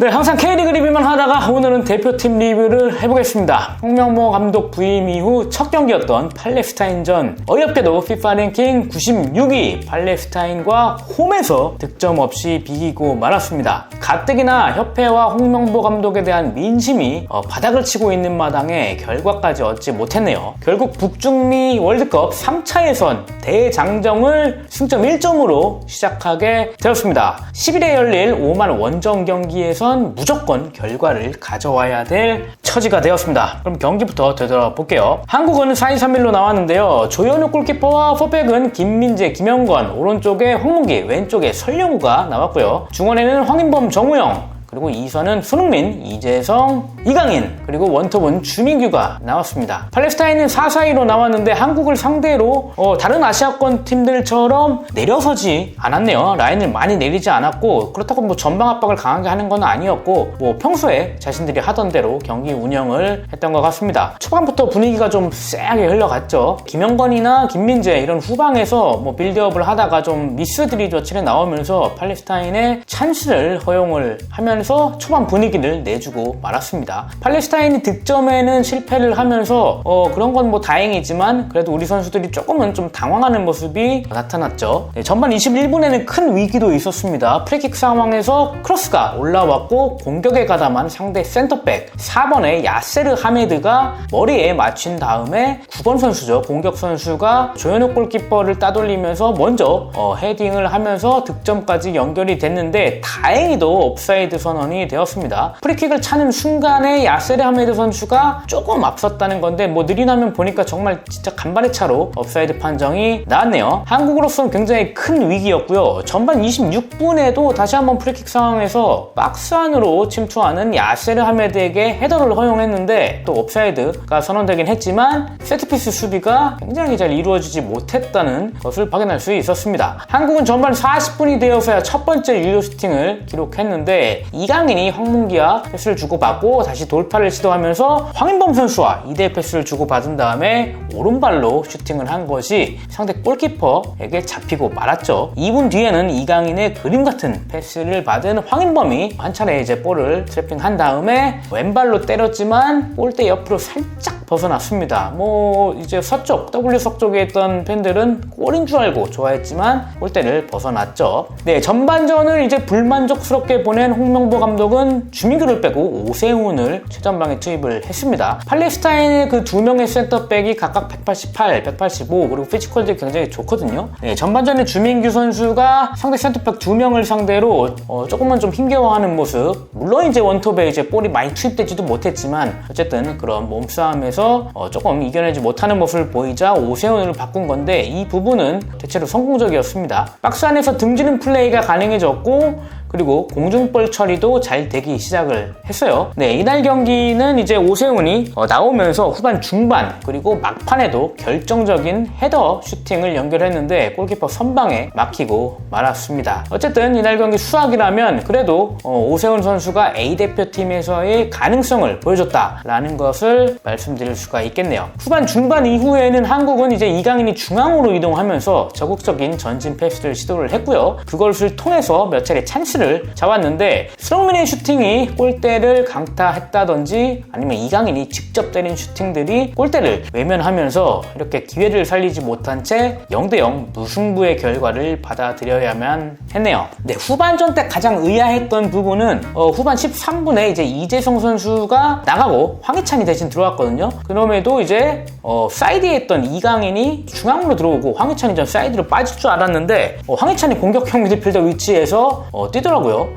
네, 항상 K리그 리뷰만 하다가 오늘은 대표팀 리뷰를 해보겠습니다. 홍명보 감독 부임 이후 첫 경기였던 팔레스타인전, 어이없게도 FIFA 랭킹 96위 팔레스타인과 홈에서 득점 없이 비기고 말았습니다. 가뜩이나 협회와 홍명보 감독에 대한 민심이 바닥을 치고 있는 마당에 결과까지 얻지 못했네요. 결국 북중미 월드컵 3차 예선 대장정을 승점 1점으로 시작하게 되었습니다. 10일에 열릴 5만 원정 경기에선 무조건 결과를 가져와야 될 처지가 되었습니다. 그럼 경기부터 되돌아볼게요. 한국은 4-2-3-1로 나왔는데요. 조현우 골키퍼와 포백은 김민재, 김영권, 오른쪽에 황문기, 왼쪽에 설영우가 나왔고요. 중원에는 황인범, 정우영, 그리고 2선은 손흥민, 이재성, 이강인, 그리고 원톱은 주민규가 나왔습니다. 팔레스타인은 4-4-2로 나왔는데 한국을 상대로 다른 아시아권 팀들처럼 내려서지 않았네요. 라인을 많이 내리지 않았고, 그렇다고 뭐 전방 압박을 강하게 하는 건 아니었고, 뭐 평소에 자신들이 하던 대로 경기 운영을 했던 것 같습니다. 초반부터 분위기가 좀 쎄하게 흘러갔죠. 김영건이나 김민재 이런 후방에서 뭐 빌드업을 하다가 좀 미스들이 저칠에 나오면서 팔레스타인의 찬스를 허용을 하면서 초반 분위기를 내주고 말았습니다. 팔레스타인이 득점에는 실패를 하면서 그런 건 뭐 다행이지만 그래도 우리 선수들이 조금은 좀 당황하는 모습이 나타났죠. 네, 전반 21분에는 큰 위기도 있었습니다. 프리킥 상황에서 크로스가 올라왔고 공격에 가담한 상대 센터백 4번의 야세르 하메드가 머리에 맞춘 다음에 9번 선수죠. 공격 선수가 조현욱 골키퍼를 따돌리면서 먼저 헤딩을 하면서 득점까지 연결이 됐는데 다행히도 옵사이드 선언이 되었습니다. 프리킥을 차는 순간에 야세르 하메드 선수가 조금 앞섰다는 건데 뭐 느리나면 보니까 정말 진짜 간발의 차로 옵사이드 판정이 나왔네요. 한국으로서는 굉장히 큰 위기였고요. 전반 26분에도 다시 한번 프리킥 상황에서 박스 안으로 침투하는 야세르 하메드에게 헤더를 허용했는데 또 옵사이드가 선언되긴 했지만 세트피스 수비가 굉장히 잘 이루어지지 못했다는 것을 확인할 수 있었습니다. 한국은 전반 40분이 되어서야 첫 번째 유효 슈팅을 기록했는데 이강인이 황문기와 패스를 주고받고 다시 돌파를 시도하면서 황인범 선수와 2대 패스를 주고받은 다음에 오른발로 슈팅을 한 것이 상대 골키퍼에게 잡히고 말았죠. 2분 뒤에는 이강인의 그림 같은 패스를 받은 황인범이 한 차례 이제 볼을 트래핑한 다음에 왼발로 때렸지만 골대 옆으로 살짝 벗어났습니다. 뭐 이제 W석 쪽에 있던 팬들은 골인 줄 알고 좋아했지만 골대를 벗어났죠. 네, 전반전을 이제 불만족스럽게 보낸 홍명보 감독은 주민규를 빼고 오세훈을 최전방에 투입을 했습니다. 팔레스타인의 그 두 명의 센터백이 각각 188, 185 그리고 피지컬들이 굉장히 좋거든요. 네, 전반전에 주민규 선수가 상대 센터백 두 명을 상대로 조금은 좀 힘겨워하는 모습, 물론 이제 원톱에 이제 볼이 많이 투입되지도 못했지만 어쨌든 그런 몸싸움에서 조금 이겨내지 못하는 모습을 보이자 오세훈을 바꾼 건데 이 부분은 대체로 성공적이었습니다. 박스 안에서 등지는 플레이가 가능해졌고 그리고 공중볼 처리도 잘 되기 시작을 했어요. 네, 이날 경기는 이제 오세훈이 나오면서 후반 중반 그리고 막판에도 결정적인 헤더 슈팅을 연결했는데 골키퍼 선방에 막히고 말았습니다. 어쨌든 이날 경기 수학이라면 그래도 오세훈 선수가 A대표팀에서의 가능성을 보여줬다라는 것을 말씀드릴 수가 있겠네요. 후반 중반 이후에는 한국은 이제 이강인이 중앙으로 이동하면서 적극적인 전진 패스를 시도를 했고요. 그것을 통해서 몇 차례 찬스를 잡았는데 손흥민의 슈팅이 골대를 강타했다든지 아니면 이강인이 직접 때린 슈팅들이 골대를 외면하면서 이렇게 기회를 살리지 못한 채 0대0 무승부의 결과를 받아들여야만 했네요. 네, 후반전 때 가장 의아했던 부분은 후반 13분에 이제 이재성 선수가 나가고 황희찬이 대신 들어왔거든요. 그럼에도 이제 사이드에 있던 이강인이 중앙으로 들어오고 황희찬이 전 사이드로 빠질 줄 알았는데 황희찬이 공격형 미드필더 위치에서 뛰더라고요.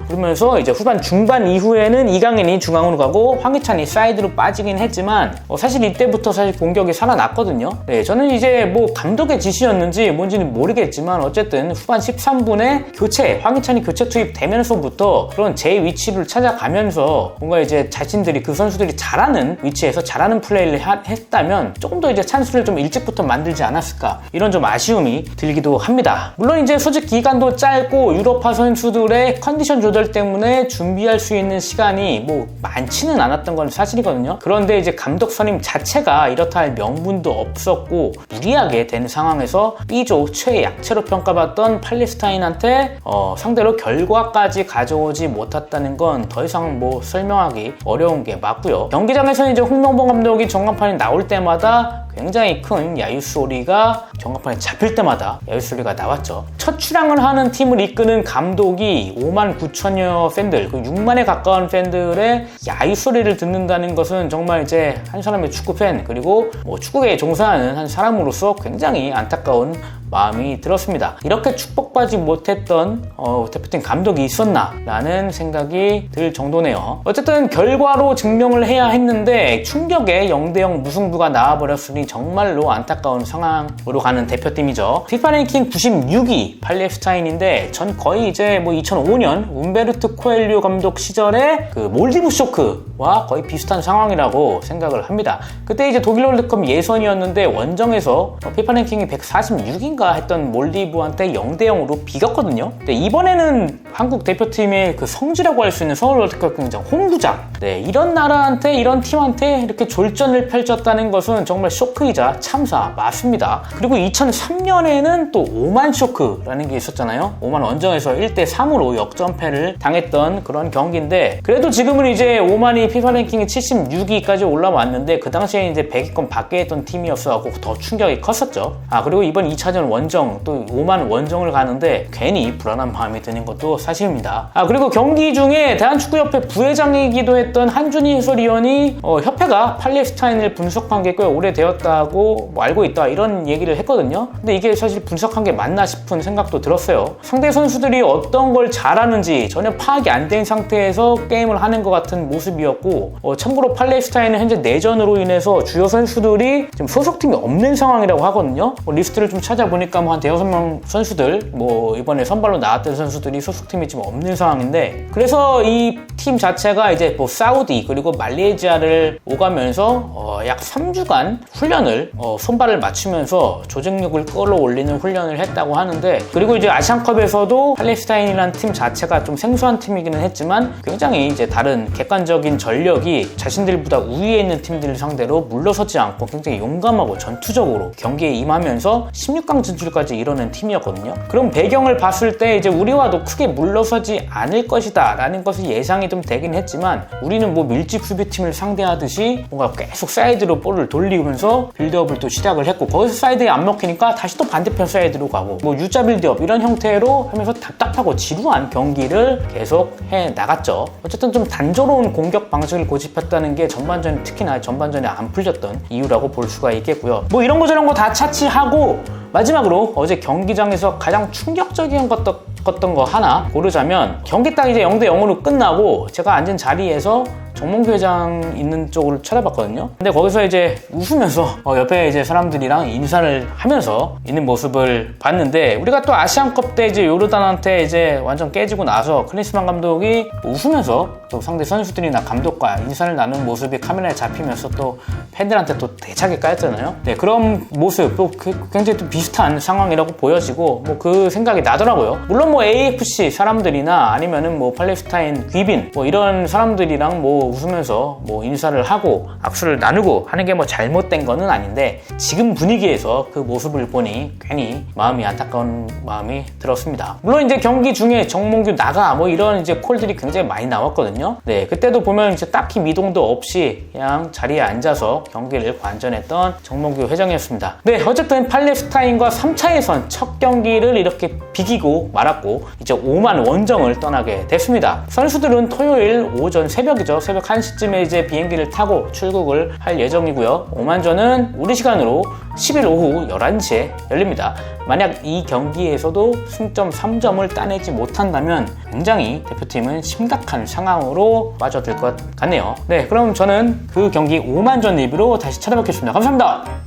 그러면서 이제 후반 중반 이후에는 이강인이 중앙으로 가고 황희찬이 사이드로 빠지긴 했지만 사실 이때부터 사실 공격이 살아났거든요. 네, 저는 이제 뭐 감독의 지시였는지 뭔지는 모르겠지만 어쨌든 후반 13분에 황희찬이 교체 투입되면서부터 그런 제 위치를 찾아가면서 뭔가 이제 자신들이 그 선수들이 잘하는 위치에서 잘하는 플레이를 했다면 조금 더 이제 찬스를 좀 일찍부터 만들지 않았을까 이런 좀 아쉬움이 들기도 합니다. 물론 이제 소집 기간도 짧고 유럽파 선수들의 컨디션 조절 때문에 준비할 수 있는 시간이 뭐 많지는 않았던 건 사실이거든요. 그런데 이제 감독 선임 자체가 이렇다 할 명분도 없었고 무리하게 된 상황에서 B조 최약체로 평가받던 팔레스타인한테 상대로 결과까지 가져오지 못했다는 건 더 이상 뭐 설명하기 어려운 게 맞고요. 경기장에서는 이제 홍명보 감독이 전광판이 나올 때마다 굉장히 큰 야유 소리가 전광판에 잡힐 때마다 야유 소리가 나왔죠. 첫 출항을 하는 팀을 이끄는 감독이 5만 9천여 팬들, 그 6만에 가까운 팬들의 야유 소리를 듣는다는 것은 정말 이제 한 사람의 축구 팬, 그리고 뭐 축구계에 종사하는 한 사람으로서 굉장히 안타까운 마음이 들었습니다. 이렇게 축복받지 못했던 대표팀 감독이 있었나 라는 생각이 들 정도네요. 어쨌든 결과로 증명을 해야 했는데 충격의 0대0 무승부가 나와버렸으니 정말로 안타까운 상황으로 가는 대표팀이죠. FIFA 랭킹 96위 팔레스타인인데 전 거의 이제 뭐 2005년 움베르토 코엘료 감독 시절에 그 몰디브 쇼크와 거의 비슷한 상황이라고 생각을 합니다. 그때 이제 독일 월드컵 예선이었는데 원정에서 FIFA 랭킹이 146인 했던 몰디브한테 0대0으로 비겼거든요. 근데 이번에는 한국 대표팀의 그 성지라고 할 수 있는 서울 월드컵 경기장 홈구장, 이런 나라한테, 이런 팀한테 이렇게 졸전을 펼쳤다는 것은 정말 쇼크이자 참사 맞습니다. 그리고 2003년에는 또 오만 쇼크라는 게 있었잖아요. 오만 원정에서 1대3으로 역전패를 당했던 그런 경기인데, 그래도 지금은 이제 오만이 FIFA 랭킹이 76위까지 올라왔는데 그 당시에 이제 100위권 밖에 있던 팀이었어서 더 충격이 컸었죠. 그리고 이번 2차전 원정, 또 오만 원정을 가는데 괜히 불안한 마음이 드는 것도 사실입니다. 그리고 경기 중에 대한축구협회 부회장이기도 했던 한준희 해설위원이 협회가 팔레스타인을 분석한 게 꽤 오래되었다고 알고 있다, 이런 얘기를 했거든요. 근데 이게 사실 분석한 게 맞나 싶은 생각도 들었어요. 상대 선수들이 어떤 걸 잘하는지 전혀 파악이 안 된 상태에서 게임을 하는 것 같은 모습이었고, 참고로 팔레스타인은 현재 내전으로 인해서 주요 선수들이 지금 소속팀이 없는 상황이라고 하거든요. 리스트를 좀 찾아보니까 한 5명 선수들, 이번에 선발로 나왔던 선수들이 소속팀이 지금 없는 상황인데, 그래서 이 팀 자체가 이제 사우디 그리고 말레이시아를 오가면서 약 3주간 훈련을 손발을 맞추면서 조직력을 끌어올리는 훈련을 했다고 하는데, 그리고 이제 아시안컵에서도 팔레스타인이라는 팀 자체가 좀 생소한 팀이기는 했지만 굉장히 이제 다른 객관적인 전력이 자신들보다 우위에 있는 팀들을 상대로 물러서지 않고 굉장히 용감하고 전투적으로 경기에 임하면서 16강 진출까지 이뤄낸 팀이었거든요. 그럼 배경을 봤을 때 이제 우리와도 크게 물러서지 않을 것이다 라는 것이 예상이 좀 되긴 했지만, 우리는 밀집 수비팀을 상대하듯이 뭔가 계속 사이드로 볼을 돌리면서 빌드업을 또 시작을 했고, 거기서 사이드에 안 먹히니까 다시 또 반대편 사이드로 가고 U자 빌드업 이런 형태로 하면서 답답하고 지루한 경기를 계속 해 나갔죠. 어쨌든 좀 단조로운 공격 방식을 고집했다는 게 전반전에, 특히나 전반전에 안 풀렸던 이유라고 볼 수가 있겠고요. 이런 거 저런 거 다 차치하고 마지막으로 어제 경기장에서 가장 충격적인 것 거 하나 고르자면, 경기 딱 이제 0대0으로 끝나고 제가 앉은 자리에서 정몽규 회장 있는 쪽을 쳐다봤거든요. 근데 거기서 이제 웃으면서 옆에 이제 사람들이랑 인사를 하면서 있는 모습을 봤는데, 우리가 또 아시안컵 때 이제 요르단한테 이제 완전 깨지고 나서 클린스만 감독이 웃으면서 또 상대 선수들이나 감독과 인사를 나누는 모습이 카메라에 잡히면서 또 팬들한테 또 대차게 까였잖아요. 그런 모습, 또 굉장히 또 비슷한 상황이라고 보여지고 그 생각이 나더라고요. 물론 AFC 사람들이나 아니면은 팔레스타인 귀빈 이런 사람들이랑 웃으면서 인사를 하고 악수를 나누고 하는 게 잘못된 거는 아닌데, 지금 분위기에서 그 모습을 보니 괜히 마음이 안타까운 마음이 들었습니다. 물론 이제 경기 중에 정몽규 나가 이런 이제 콜들이 굉장히 많이 나왔거든요. 그때도 보면 이제 딱히 미동도 없이 그냥 자리에 앉아서 경기를 관전했던 정몽규 회장이었습니다. 어쨌든 팔레스타인과 3차 예선 첫 경기를 이렇게 비기고 말았고 이제 오만 원정을 떠나게 됐습니다. 선수들은 토요일 오전 새벽이죠. 새벽 1시쯤에 이제 비행기를 타고 출국을 할 예정이고요. 오만전은 우리 시간으로 10일 오후 11시에 열립니다. 만약 이 경기에서도 승점 3점을 따내지 못한다면 굉장히 대표팀은 심각한 상황으로 빠져들 것 같네요. 그럼 저는 그 경기 오만전 리뷰로 다시 찾아뵙겠습니다. 감사합니다.